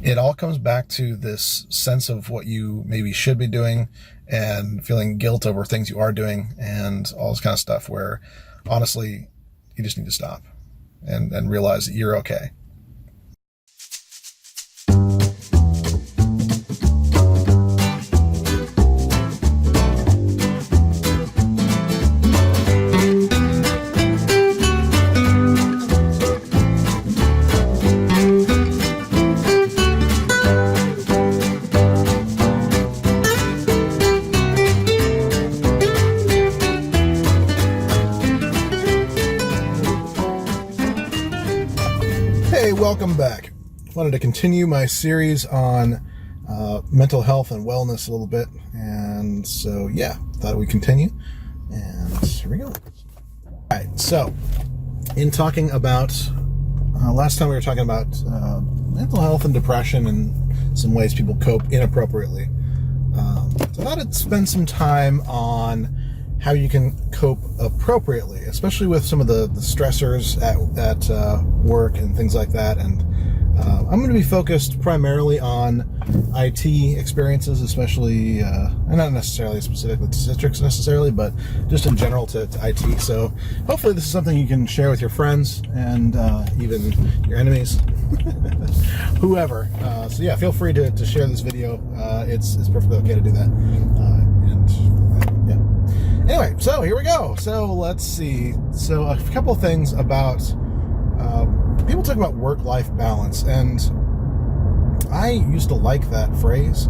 It all comes back to this sense of what you maybe should be doing and feeling guilt over things you are doing and all this kind of stuff where honestly, you just need to stop and realize that you're okay. Hey, welcome back. Wanted to continue my series on mental health and wellness a little bit, and so yeah, thought we'd continue, and here we go. All right, so in talking about last time we were talking about mental health and depression and some ways people cope inappropriately. So I thought I'd spend some time on how you can cope appropriately, especially with some of the stressors at work and things like that. And I'm going to be focused primarily on IT experiences, especially, and not necessarily specifically to Citrix necessarily, but just in general to IT. So hopefully this is something you can share with your friends and even your enemies, whoever. So yeah, feel free to share this video. It's perfectly okay to do that. Anyway, so here we go. So let's see. So a couple things about people talk about work-life balance, and I used to like that phrase.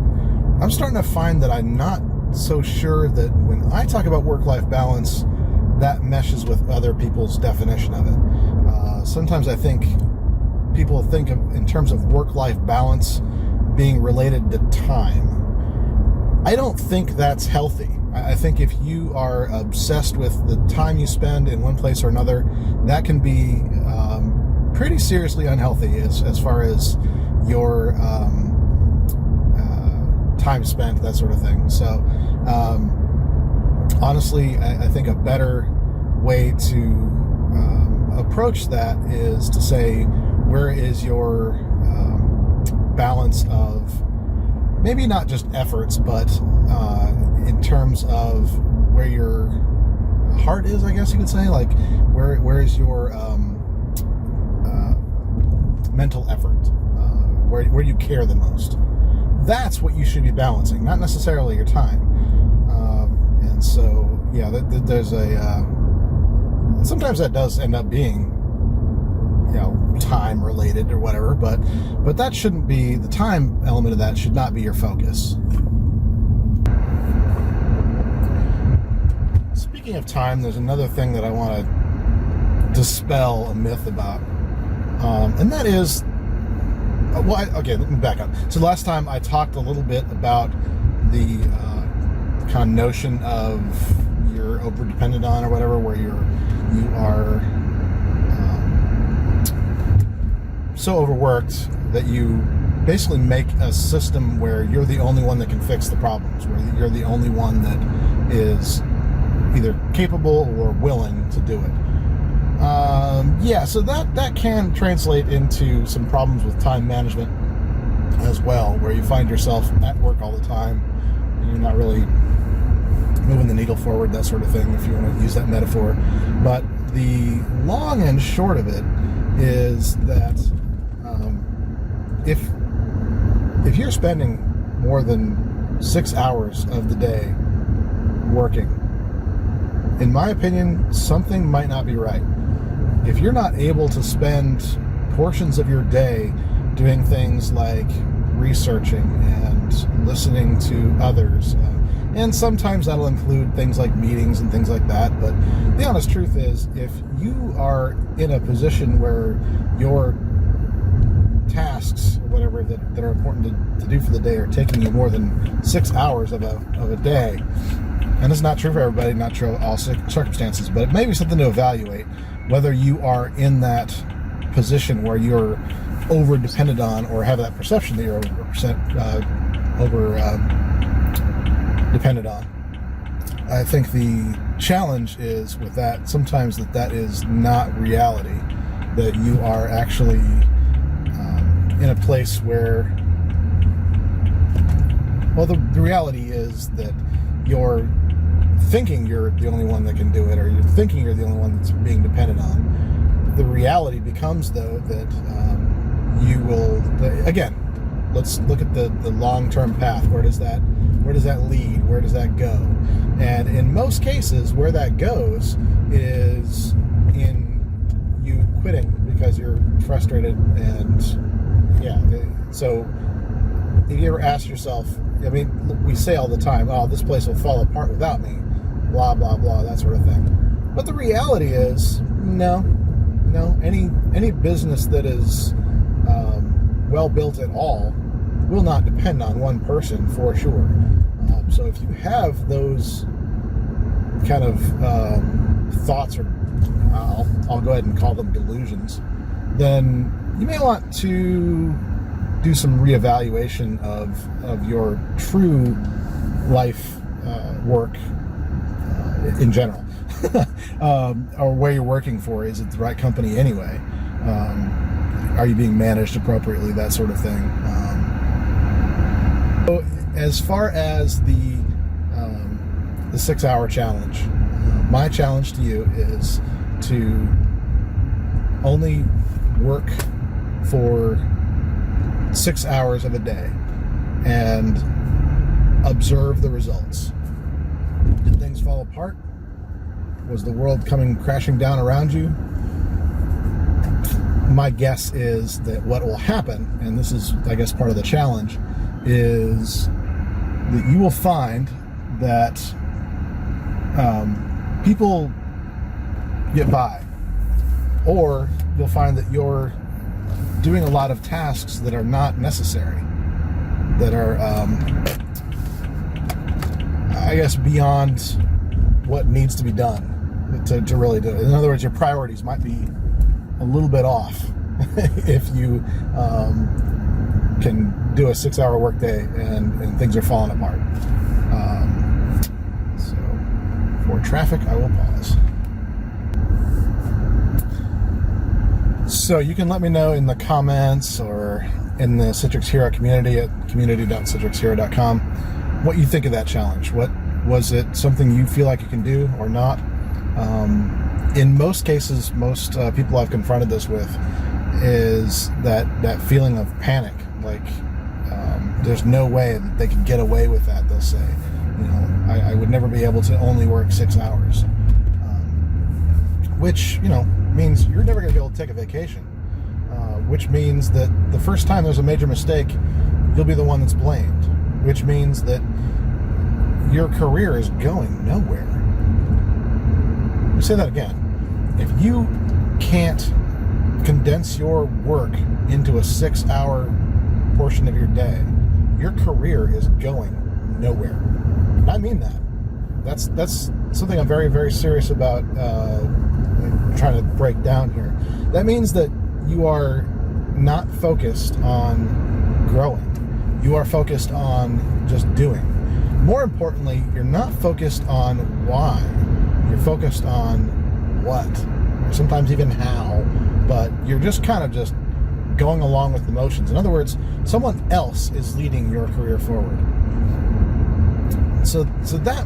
I'm starting to find that I'm not so sure that when I talk about work-life balance, that meshes with other people's definition of it. Sometimes I think people think of in terms of work-life balance being related to time. I don't think that's healthy. I think if you are obsessed with the time you spend in one place or another, that can be pretty seriously unhealthy as far as your time spent, that sort of thing. So honestly, I think a better way to approach that is to say, where is your balance of maybe not just efforts, but in terms of where your heart is, I guess you could say, like where is your mental effort, where you care the most. That's what you should be balancing, not necessarily your time. And so, yeah, there's a sometimes that does end up being, time related or whatever, but that shouldn't be the time element of that. Should not be your focus. Speaking of time, there's another thing that I want to dispel a myth about, and that is, okay, let me back up. So last time I talked a little bit about the kind of notion of you're over dependent on or whatever, where you are so overworked that you basically make a system where you're the only one that can fix the problems, where you're the only one that is either capable or willing to do it. Yeah, so that can translate into some problems with time management as well, where you find yourself at work all the time and you're not really moving the needle forward, that sort of thing, if you want to use that metaphor. But the long and short of it is that if you're spending more than 6 hours of the day working, in my opinion, something might not be right. If you're not able to spend portions of your day doing things like researching and listening to others, and sometimes that'll include things like meetings and things like that, but the honest truth is, if you are in a position where your tasks or whatever that are important to do for the day are taking you more than 6 hours of a day, and it's not true for everybody, not true of all circumstances, but it may be something to evaluate whether you are in that position where you're over dependent on, or have that perception that you're over dependent on. I think the challenge is with that, sometimes that is not reality, that you are actually in a place where Well, the reality is that you're thinking you're the only one that can do it, or you're thinking you're the only one that's being dependent on. The reality becomes, though, that you will, again, let's look at the long-term path. Where does that lead? Where does that go? And in most cases, where that goes is in you quitting because you're frustrated. And yeah, so if you ever ask yourself, I mean, we say all the time, oh, this place will fall apart without me, blah, blah, blah, that sort of thing. But the reality is, no, any business that is well built at all will not depend on one person for sure. So if you have those kind of thoughts, or I'll go ahead and call them delusions, then you may want to do some reevaluation of your true life work in general, or where you're working for. Is it the right company anyway? Are you being managed appropriately? That sort of thing. So as far as the 6-hour challenge, my challenge to you is to only work for 6 hours of a day and observe the results. Did things fall apart? Was the world coming crashing down around you? My guess is that what will happen, and this is, I guess, part of the challenge, is that you will find that people get by, or you'll find that you're doing a lot of tasks that are not necessary, that are, I guess, beyond what needs to be done to really do it. In other words, your priorities might be a little bit off if you can do a 6-hour workday and things are falling apart. So for traffic, I will pause. So you can let me know in the comments or in the Citrix Hero community at community.citrixhero.com what you think of that challenge. What was it, something you feel like you can do or not? In most cases, most people I've confronted this with is that feeling of panic, like there's no way that they could get away with that. They'll say, I would never be able to only work 6 hours, which means you're never going to be able to take a vacation, which means that the first time there's a major mistake, you'll be the one that's blamed, which means that your career is going nowhere. Let me say that again. If you can't condense your work into a 6-hour portion of your day, your career is going nowhere. And I mean that. That's something I'm very, very serious about trying to break down here. That means that you are not focused on growing. You are focused on just doing. More importantly, you're not focused on why. You're focused on what, or sometimes even how, but you're just kind of just going along with the motions. In other words, someone else is leading your career forward. So that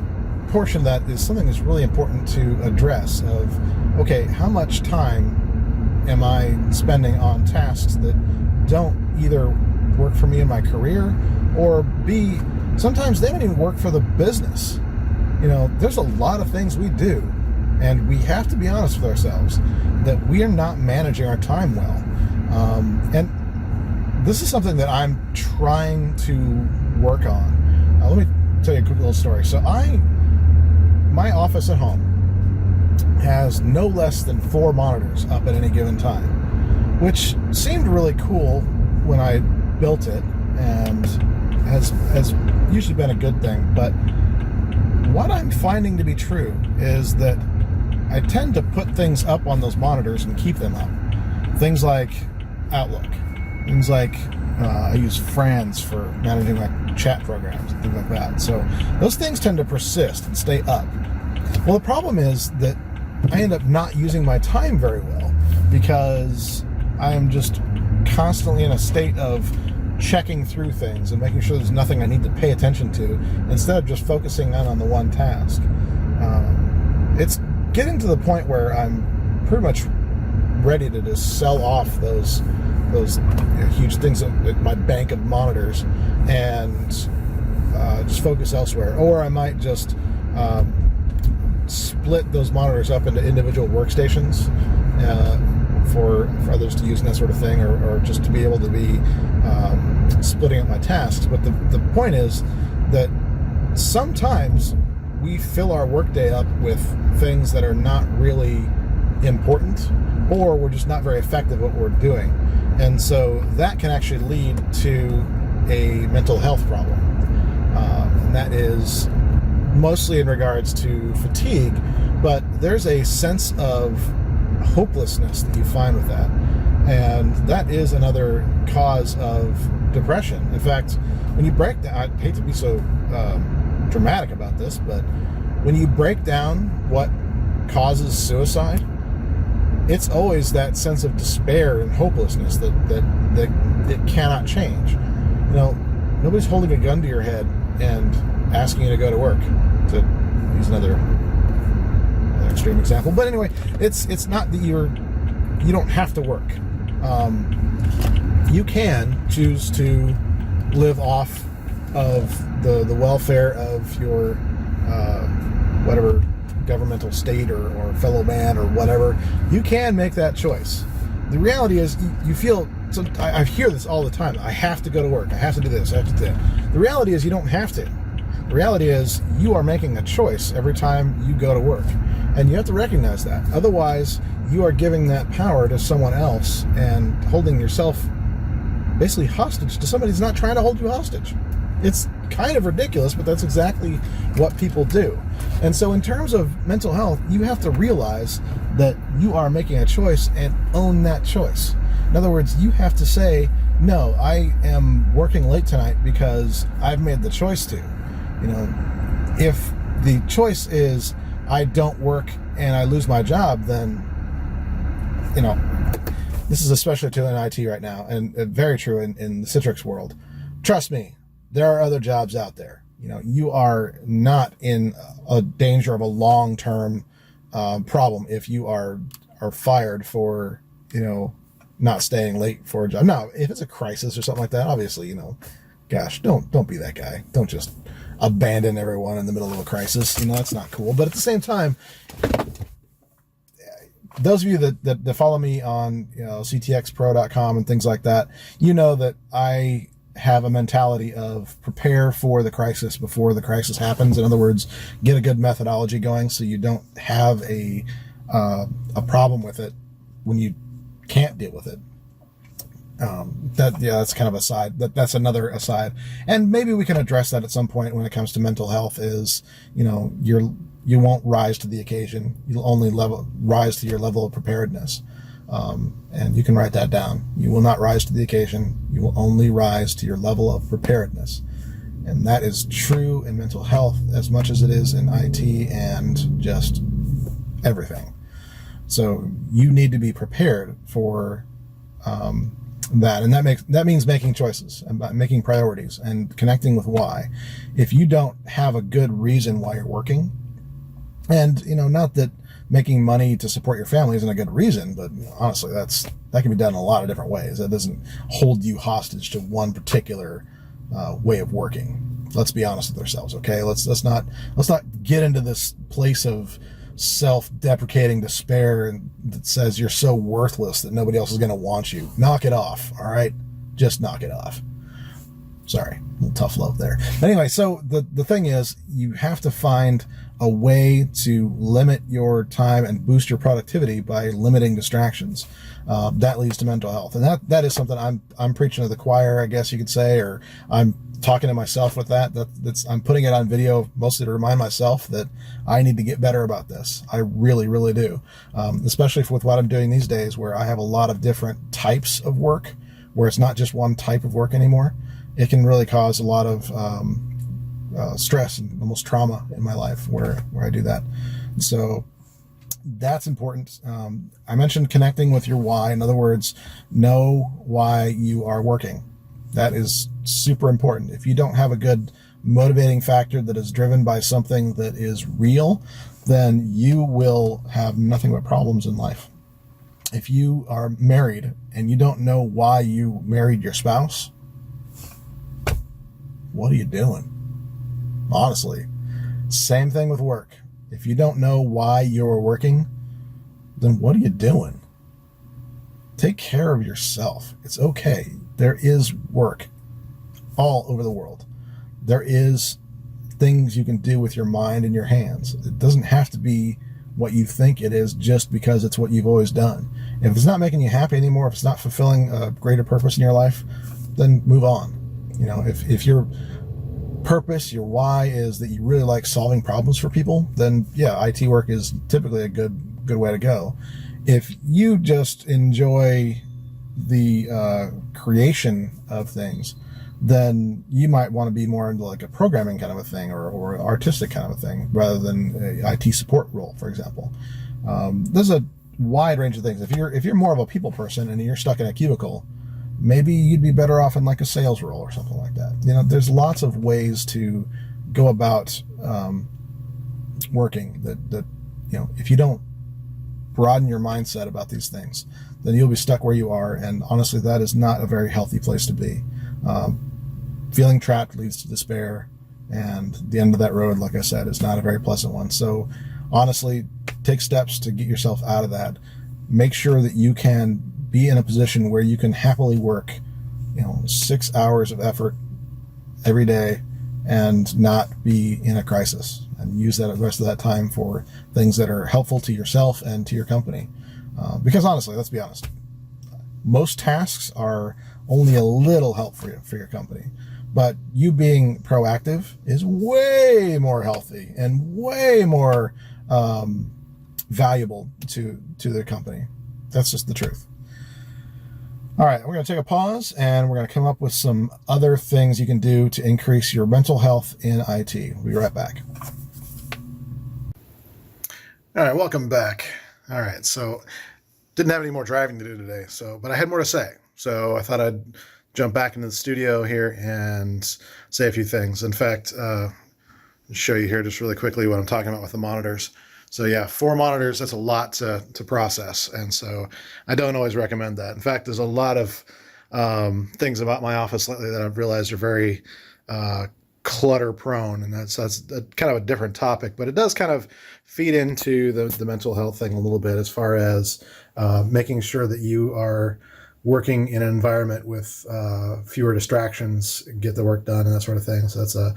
portion of that is something that's really important to address of, okay, how much time am I spending on tasks that don't either work for me in my career, or B, sometimes they don't even work for the business. There's a lot of things we do, and we have to be honest with ourselves that we are not managing our time well. And this is something that I'm trying to work on. Let me tell you a quick little story. So my office at home has no less than 4 monitors up at any given time, which seemed really cool when I built it, and has usually been a good thing. But what I'm finding to be true is that I tend to put things up on those monitors and keep them up. Things like Outlook, things like I use Franz for managing my chat programs and things like that. So those things tend to persist and stay up. Well, the problem is that I end up not using my time very well because I am just constantly in a state of checking through things and making sure there's nothing I need to pay attention to instead of just focusing on the one task. It's getting to the point where I'm pretty much ready to just sell off those huge things, my bank of monitors, and just focus elsewhere. Or I might just split those monitors up into individual workstations for others to use and that sort of thing, or just to be able to be splitting up my tasks. But the point is that sometimes we fill our workday up with things that are not really important, or we're just not very effective at what we're doing. And so that can actually lead to a mental health problem. And that is mostly in regards to fatigue, but there's a sense of hopelessness that you find with that. And that is another cause of depression. In fact, when you break down, I hate to be so dramatic about this, but when you break down what causes suicide, it's always that sense of despair and hopelessness that it cannot change. You know, nobody's holding a gun to your head and asking you to go to work, to use another extreme example. But anyway, it's not that you don't have to work. You can choose to live off of the welfare of your whatever governmental state or fellow man or whatever. You can make that choice. The reality is you feel, so I hear this all the time, I have to go to work, I have to do this, I have to do that. The reality is you don't have to. The reality is you are making a choice every time you go to work, and you have to recognize that. Otherwise, you are giving that power to someone else and holding yourself basically hostage to somebody who's not trying to hold you hostage. It's kind of ridiculous, but that's exactly what people do. And so in terms of mental health, you have to realize that you are making a choice and own that choice. In other words, you have to say, no, I am working late tonight because I've made the choice to. You know, if the choice is I don't work and I lose my job, then, you know, this is especially true in IT right now, and very true in the Citrix world. Trust me, there are other jobs out there. You know, you are not in a danger of a long-term problem if you are fired for, you know, not staying late for a job. Now, if it's a crisis or something like that, obviously, you know, gosh, don't be that guy. Don't just abandon everyone in the middle of a crisis. You know, that's not cool. But at the same time, those of you that follow me on, you know, ctxpro.com and things like that, you know that I have a mentality of prepare for the crisis before the crisis happens. In other words, get a good methodology going so you don't have a problem with it when you can't deal with it. That's kind of a side. That's another aside, and maybe we can address that at some point when it comes to mental health. Is, you know, you won't rise to the occasion. You'll only rise to your level of preparedness, and you can write that down. You will not rise to the occasion. You will only rise to your level of preparedness, and that is true in mental health as much as it is in IT and just everything. So you need to be prepared for that, and that means making choices and making priorities and connecting with why. If you don't have a good reason why you're working, and, you know, not that making money to support your family isn't a good reason, but, you know, honestly, that can be done in a lot of different ways. That doesn't hold you hostage to one particular way of working. Let's be honest with ourselves, okay? Let's not get into this place of self-deprecating despair and that says you're so worthless that nobody else is going to want you. Knock it off, all right? Just knock it off. Sorry, a little tough love there. But anyway, so the thing is, you have to find a way to limit your time and boost your productivity by limiting distractions. That leads to mental health, and that is something I'm preaching to the choir, I guess you could say, or I'm talking to myself with that. I'm putting it on video mostly to remind myself that I need to get better about this. I really, really do. Especially with what I'm doing these days, where I have a lot of different types of work, where it's not just one type of work anymore. It can really cause a lot of stress and almost trauma in my life where I do that. And so that's important. I mentioned connecting with your why. In other words, know why you are working. That is super important. If you don't have a good motivating factor that is driven by something that is real, then you will have nothing but problems in life. If you are married and you don't know why you married your spouse, what are you doing? Honestly, same thing with work. If you don't know why you're working, then what are you doing? Take care of yourself. It's okay. There is work all over the world. There is things you can do with your mind and your hands. It doesn't have to be what you think it is just because it's what you've always done. If it's not making you happy anymore, if it's not fulfilling a greater purpose in your life, then move on. If your purpose, your why is that you really like solving problems for people, then yeah, IT work is typically a good way to go. If you just enjoy the creation of things, then you might want to be more into like a programming kind of a thing or artistic kind of a thing rather than a IT support role, for example. There's a wide range of things. If you're more of a people person and you're stuck in a cubicle, maybe you'd be better off in like a sales role or something like that. There's lots of ways to go about working that if you don't broaden your mindset about these things, then you'll be stuck where you are. And honestly, that is not a very healthy place to be. Feeling trapped leads to despair, and the end of that road, like I said, is not a very pleasant one. So honestly, take steps to get yourself out of that. Make sure that you can be in a position where you can happily work 6 hours of effort every day and not be in a crisis, and use that the rest of that time for things that are helpful to yourself and to your company. Because honestly, let's be honest, most tasks are only a little help for your company, but you being proactive is way more healthy and way more valuable to the company. That's just the truth. All right, we're going to take a pause, and we're going to come up with some other things you can do to increase your mental health in IT. We'll be right back. All right, welcome back. All right, so didn't have any more driving to do today, but I had more to say. So I thought I'd jump back into the studio here and say a few things. In fact, show you here just really quickly what I'm talking about with the monitors. So yeah, 4 monitors, that's a lot to process. And so I don't always recommend that. In fact, there's a lot of things about my office lately that I've realized are very clutter prone. And that's kind of a different topic, but it does kind of feed into the mental health thing a little bit, as far as making sure that you are working in an environment with fewer distractions, get the work done, and that sort of thing. So that's a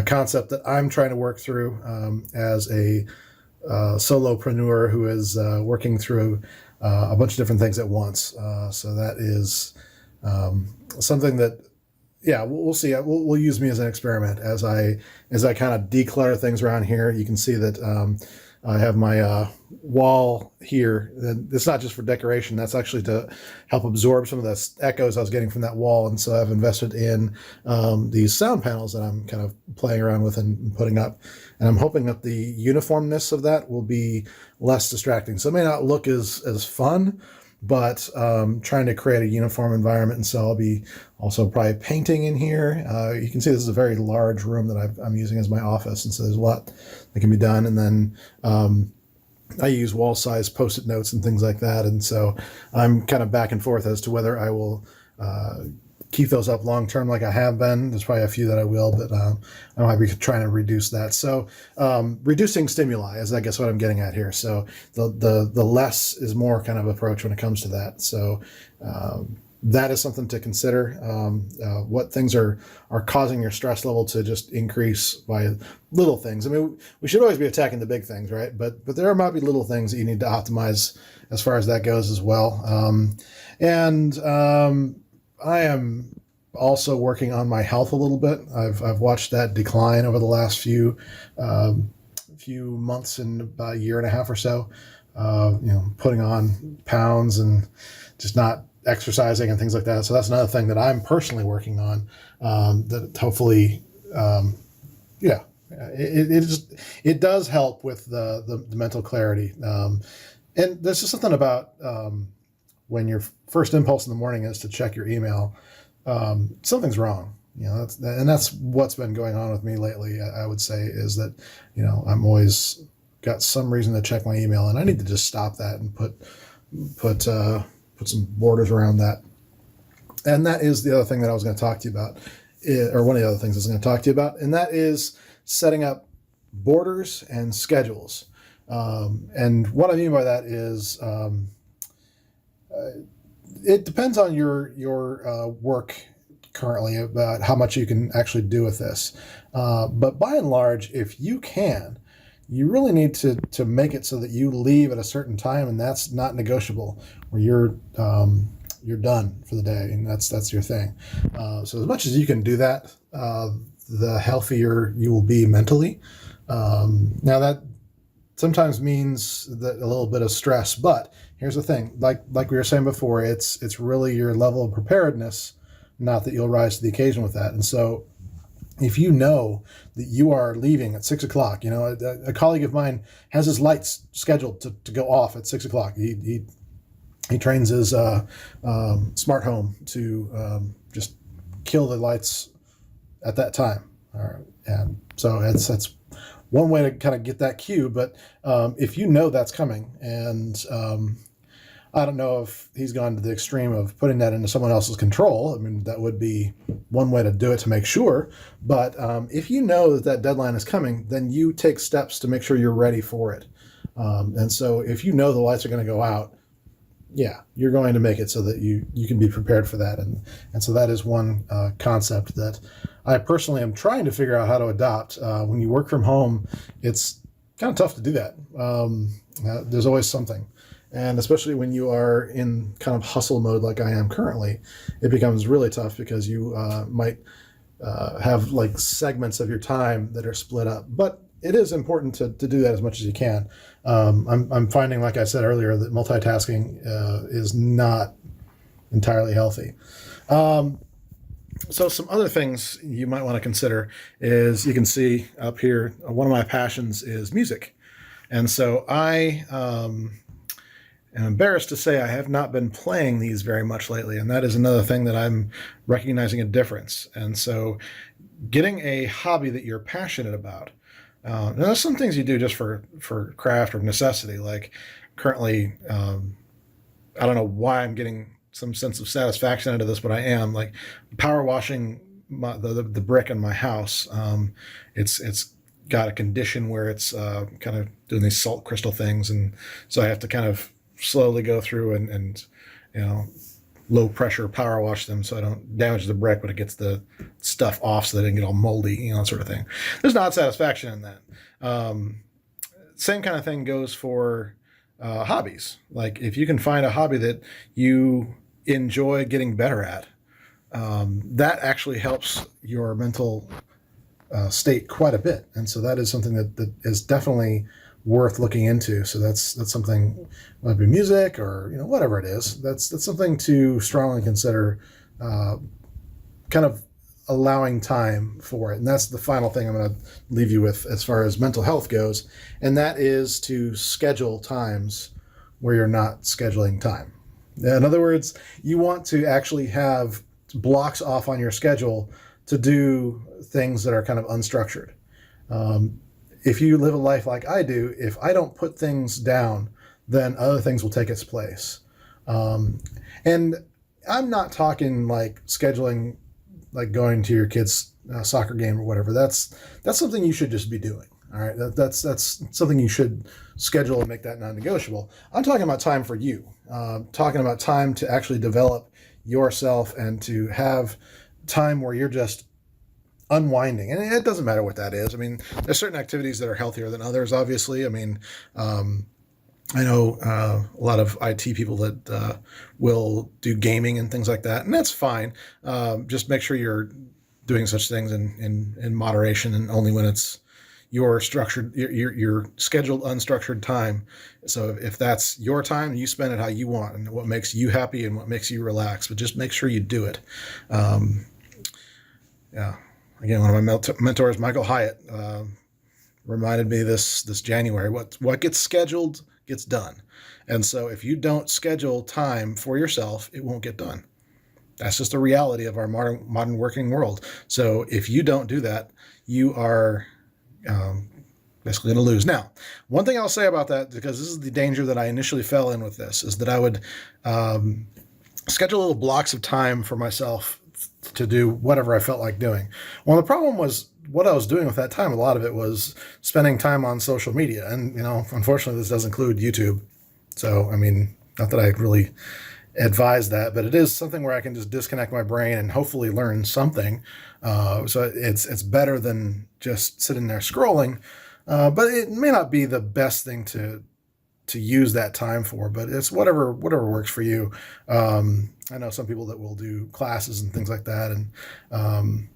concept that I'm trying to work through as a solopreneur who is working through a bunch of different things at once. So that is something that, yeah, we'll see. We'll use me as an experiment as I kind of declutter things around here. You can see that I have my wall here. It's not just for decoration. That's actually to help absorb some of the echoes I was getting from that wall. And so I've invested in these sound panels that I'm kind of playing around with and putting up. And I'm hoping that the uniformness of that will be less distracting. So it may not look as fun, but trying to create a uniform environment. And so I'll be also probably painting in here. You can see this is a very large room that I'm using as my office. And so there's a lot that can be done. And then I use wall size Post-it notes and things like that. And so I'm kind of back and forth as to whether I will keep those up long term like I have been. There's probably a few that I will, but I might be trying to reduce that. So reducing stimuli is, I guess, what I'm getting at here. So the less is more kind of approach when it comes to that. So that is something to consider. What things are causing your stress level to just increase by little things. I mean, we should always be attacking the big things, right? But there might be little things that you need to optimize as far as that goes as well. I am also working on my health a little bit. I've watched that decline over the last few months, and about a year and a half or so. Putting on pounds and just not exercising and things like that. So that's another thing that I'm personally working on. That hopefully, it does help with the mental clarity. And there's just something about when your first impulse in the morning is to check your email, something's wrong. That's what's been going on with me lately. I would say is that, I'm always got some reason to check my email, and I need to just stop that and put some borders around that. And that is the other thing that I was going to talk to you about, or one of the other things I was going to talk to you about, and that is setting up borders and schedules. And what I mean by that is it depends on your work currently about how much you can actually do with this. But by and large, if you can, you really need to make it so that you leave at a certain time, and that's not negotiable, where you're done for the day, and that's your thing. So as much as you can do that, the healthier you will be mentally. Now that sometimes means that a little bit of stress, but here's the thing: like we were saying before, it's really your level of preparedness, not that you'll rise to the occasion with that. And so, if you know that you are leaving at 6 o'clock, a colleague of mine has his lights scheduled to go off at 6 o'clock. He trains his smart home to just kill the lights at that time. All right. And so that's one way to kind of get that cue. But if you know that's coming, and I don't know if he's gone to the extreme of putting that into someone else's control. I mean, that would be one way to do it to make sure. But if you know that deadline is coming, then you take steps to make sure you're ready for it. And so if you know the lights are going to go out, yeah, you're going to make it so that you can be prepared for that. And so that is one concept that I personally am trying to figure out how to adopt. When you work from home, it's kind of tough to do that. There's always something. And especially when you are in kind of hustle mode like I am currently, it becomes really tough because you might have like segments of your time that are split up. But it is important to do that as much as you can. I'm finding, like I said earlier, that multitasking is not entirely healthy. So some other things you might want to consider is, you can see up here, one of my passions is music. And so I am embarrassed to say I have not been playing these very much lately. And that is another thing that I'm recognizing a difference. And so getting a hobby that you're passionate about. Now there's some things you do just for craft or necessity. Like currently, I don't know why I'm getting some sense of satisfaction out of this, but I am, like, power washing the brick in my house. It's got a condition where it's kind of doing these salt crystal things, and so I have to kind of slowly go through and low pressure power wash them so I don't damage the brick, but it gets the stuff off so that it didn't get all moldy, that sort of thing. There's not satisfaction in that. Same kind of thing goes for hobbies. Like, if you can find a hobby that you enjoy getting better at, that actually helps your mental state quite a bit. And so that is something that is definitely worth looking into. So that's something, might be music or whatever it is. That's something to strongly consider, kind of allowing time for it. And that's the final thing I'm going to leave you with as far as mental health goes, and that is to schedule times where you're not scheduling time. In other words, you want to actually have blocks off on your schedule to do things that are kind of unstructured. If you live a life like I do, if I don't put things down, then other things will take its place. And I'm not talking like scheduling, like going to your kid's soccer game or whatever. That's something you should just be doing. All right, that's something you should schedule and make that non-negotiable. I'm talking about time for you. Talking about time to actually develop yourself and to have time where you're just unwinding. And it doesn't matter what that is. I mean, there's certain activities that are healthier than others, obviously. I mean, I know a lot of IT people that will do gaming and things like that, and that's fine. Just make sure you're doing such things in moderation, and only when it's your structured, your scheduled unstructured time. So if that's your time, you spend it how you want and what makes you happy and what makes you relax. But just make sure you do it. Yeah. Again, one of my mentors, Michael Hyatt, reminded me this January, what gets scheduled gets done. And so if you don't schedule time for yourself, it won't get done. That's just a reality of our modern working world. So if you don't do that, you are basically going to lose. Now, one thing I'll say about that, because this is the danger that I initially fell in with this, is that I would schedule little blocks of time for myself to do whatever I felt like doing. Well, the problem was what I was doing with that time. A lot of it was spending time on social media. And, unfortunately, this does include YouTube. So, I mean, not that I really advise that, but it is something where I can just disconnect my brain and hopefully learn something. So it's better than just sitting there scrolling. But it may not be the best thing to use that time for, but it's whatever works for you. I know some people that will do classes and things like that, and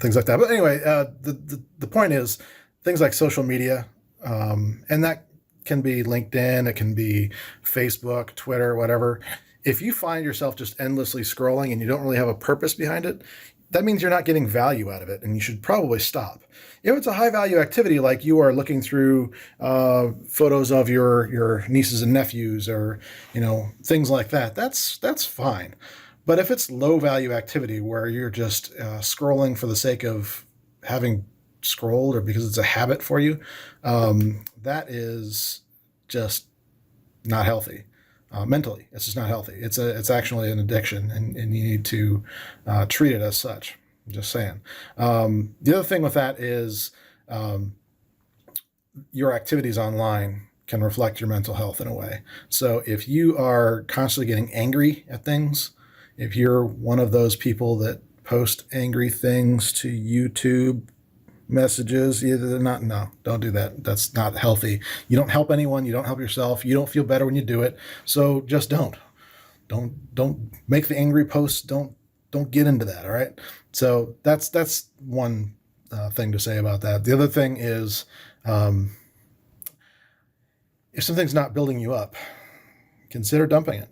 things like that. But anyway, the point is things like social media, and that can be LinkedIn, it can be Facebook, Twitter, whatever. If you find yourself just endlessly scrolling and you don't really have a purpose behind it, that means you're not getting value out of it, and you should probably stop. If it's a high value activity, like you are looking through photos of your nieces and nephews, or things like that, that's fine. But if it's low value activity where you're just scrolling for the sake of having scrolled, or because it's a habit for you, that is just not healthy. Mentally, it's just not healthy. It's actually an addiction, and you need to treat it as such. I'm just saying. The other thing with that is your activities online can reflect your mental health in a way. So if you are constantly getting angry at things, if you're one of those people that post angry things to YouTube messages, don't do that. That's not healthy. You don't help anyone. You don't help yourself. You don't feel better when you do it. So just don't make the angry posts. Don't get into that. All right. So that's one thing to say about that. The other thing is, if something's not building you up, consider dumping it.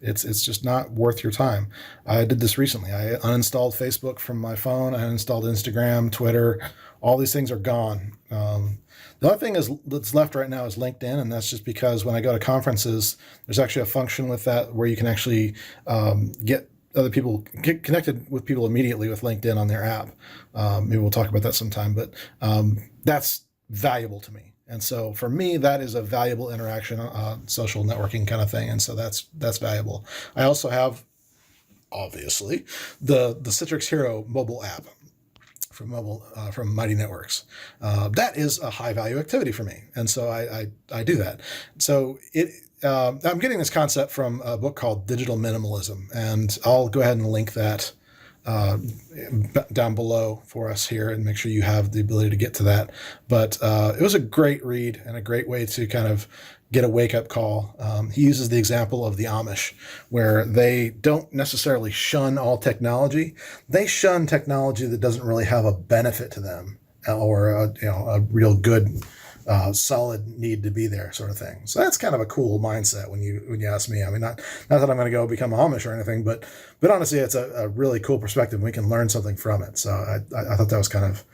It's just not worth your time. I did this recently. I uninstalled Facebook from my phone. I uninstalled Instagram, Twitter. All these things are gone. The other thing that's left right now is LinkedIn, and that's just because when I go to conferences, there's actually a function with that where you can actually get connected with people immediately with LinkedIn on their app. Maybe we'll talk about that sometime, but that's valuable to me. And so for me, that is a valuable interaction, social networking kind of thing. And so that's valuable. I also have, obviously, the Citrix Hero mobile app from Mighty Networks. That is a high value activity for me. And so I do that. So I'm getting this concept from a book called Digital Minimalism, and I'll go ahead and link that down below for us here, and make sure you have the ability to get to that. But it was a great read and a great way to kind of get a wake-up call. He uses the example of the Amish, where they don't necessarily shun all technology. They shun technology that doesn't really have a benefit to them, or a real good solid need to be there sort of thing. So that's kind of a cool mindset when you ask me. I mean, not that I'm going to go become a Amish or anything, but honestly, it's a really cool perspective, and we can learn something from it. So I thought that was kind of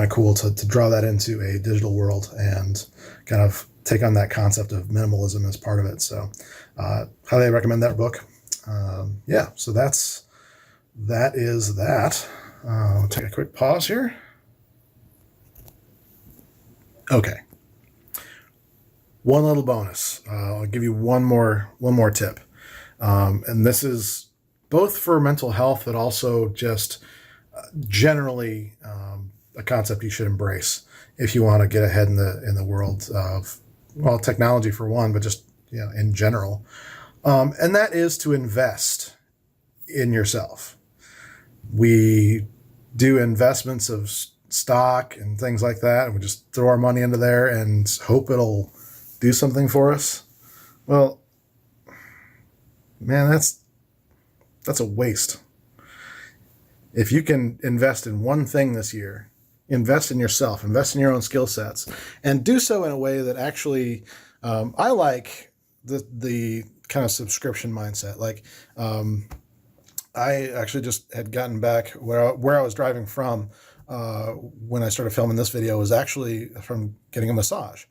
cool to draw that into a digital world and kind of take on that concept of minimalism as part of it. So highly recommend that book. So that is that. I'll take a quick pause here. Okay. One little bonus. I'll give you one more tip. And this is both for mental health, but also just generally a concept you should embrace if you want to get ahead in the world of, well, technology for one, but just in general. And that is to invest in yourself. We do investments of stock and things like that, and we just throw our money into there and hope it'll do something for us. Well, man, that's a waste. If you can invest in one thing this year, invest in yourself, invest in your own skill sets, and do so in a way that actually, I like the kind of subscription mindset. Like, I actually just had gotten back where I was driving from when I started filming this video was actually from getting a massage.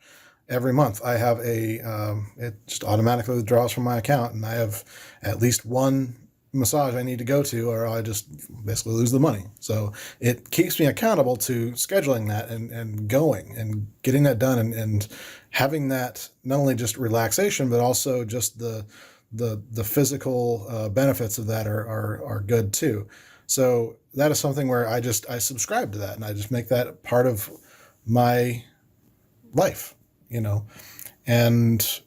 every month I have it just automatically withdraws from my account, and I have at least one massage I need to go to, or I just basically lose the money. So it keeps me accountable to scheduling that and going and getting that done, and having that not only just relaxation, but also just the physical benefits of that are good too. So that is something where I subscribe to that, and I just make that part of my life, and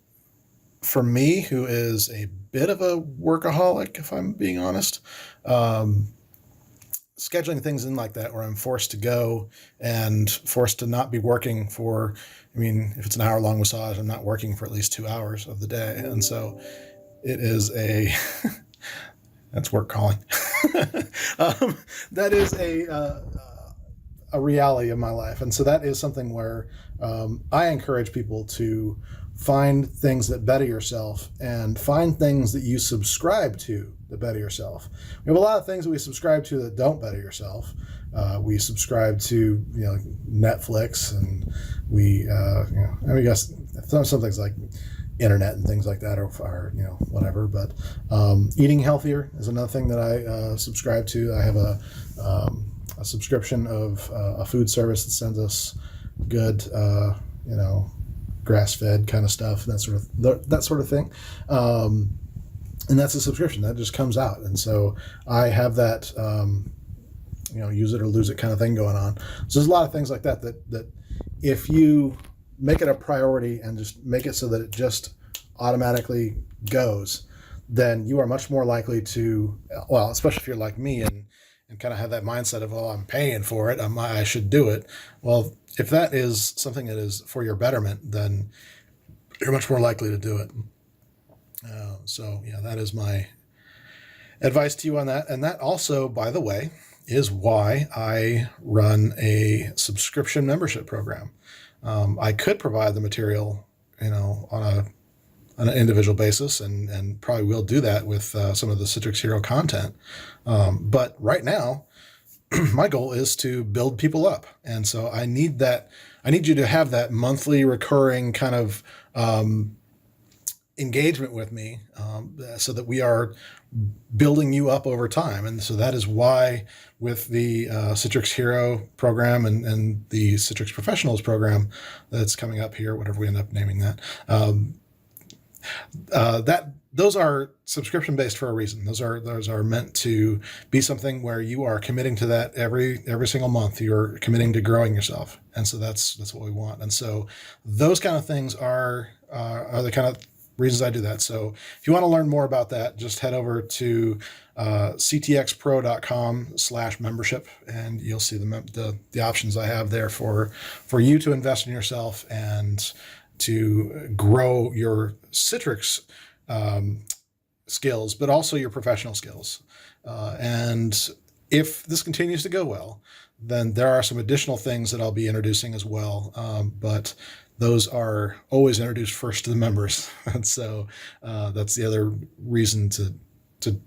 for me, who is a bit of a workaholic, if I'm being honest, scheduling things in like that, where I'm forced to go and forced to not be working for, if it's an hour-long massage, I'm not working for at least 2 hours of the day. And so it is that's work calling. That is a reality of my life. And so that is something where I encourage people to find things that better yourself, and find things that you subscribe to that better yourself. We have a lot of things that we subscribe to that don't better yourself. We subscribe to Netflix, and we I guess some things like internet and things like that are whatever. But eating healthier is another thing that I subscribe to. I have a subscription of a food service that sends us good grass-fed kind of stuff, that sort of thing, and that's a subscription that just comes out. And so I have that use it or lose it kind of thing going on. So there's a lot of things like that if you make it a priority and just make it so that it just automatically goes, then you are much more likely to, well, especially if you're like me and kind of have that mindset of, I'm paying for it, I should do it. Well, if that is something that is for your betterment, then you're much more likely to do it. So yeah, that is my advice to you on that. And that also, by the way, is why I run a subscription membership program. I could provide the material, on an individual basis, and probably will do that with some of the Citrix Hero content. But right now, my goal is to build people up. And so I need you to have that monthly recurring kind of engagement with me, so that we are building you up over time. And so that is why with the Citrix Hero program and the Citrix Professionals program that's coming up here, whatever we end up naming that, those are subscription based for a reason. Those are meant to be something where you are committing to that every single month. You're committing to growing yourself, and so that's what we want. And so those kind of things are the kind of reasons I do that. So if you want to learn more about that, just head over to ctxpro.com/membership, and you'll see the options I have there for you to invest in yourself and to grow your Citrix skills, but also your professional skills. And if this continues to go well, then there are some additional things that I'll be introducing as well. But those are always introduced first to the members. And so that's the other reason to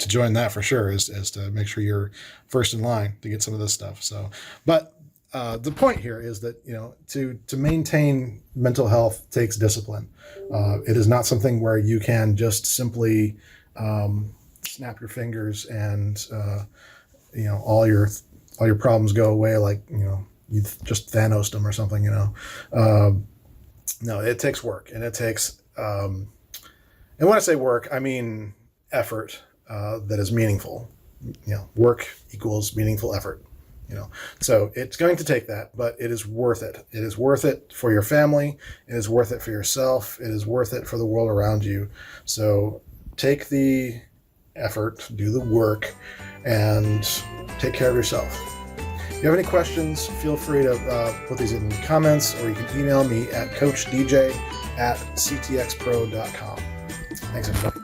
join that for sure, is to make sure you're first in line to get some of this stuff. So, but the point here is that, to maintain mental health takes discipline. It is not something where you can just simply snap your fingers and all your problems go away, like you just Thanos'd them or something. No, it takes work, and it takes and when I say work, I mean effort that is meaningful. Work equals meaningful effort. So it's going to take that, but it is worth it. It is worth it for your family. It is worth it for yourself. It is worth it for the world around you. So take the effort, do the work, and take care of yourself. If you have any questions, feel free to put these in the comments, or you can email me at coachdj@ctxpro.com. Thanks, everybody.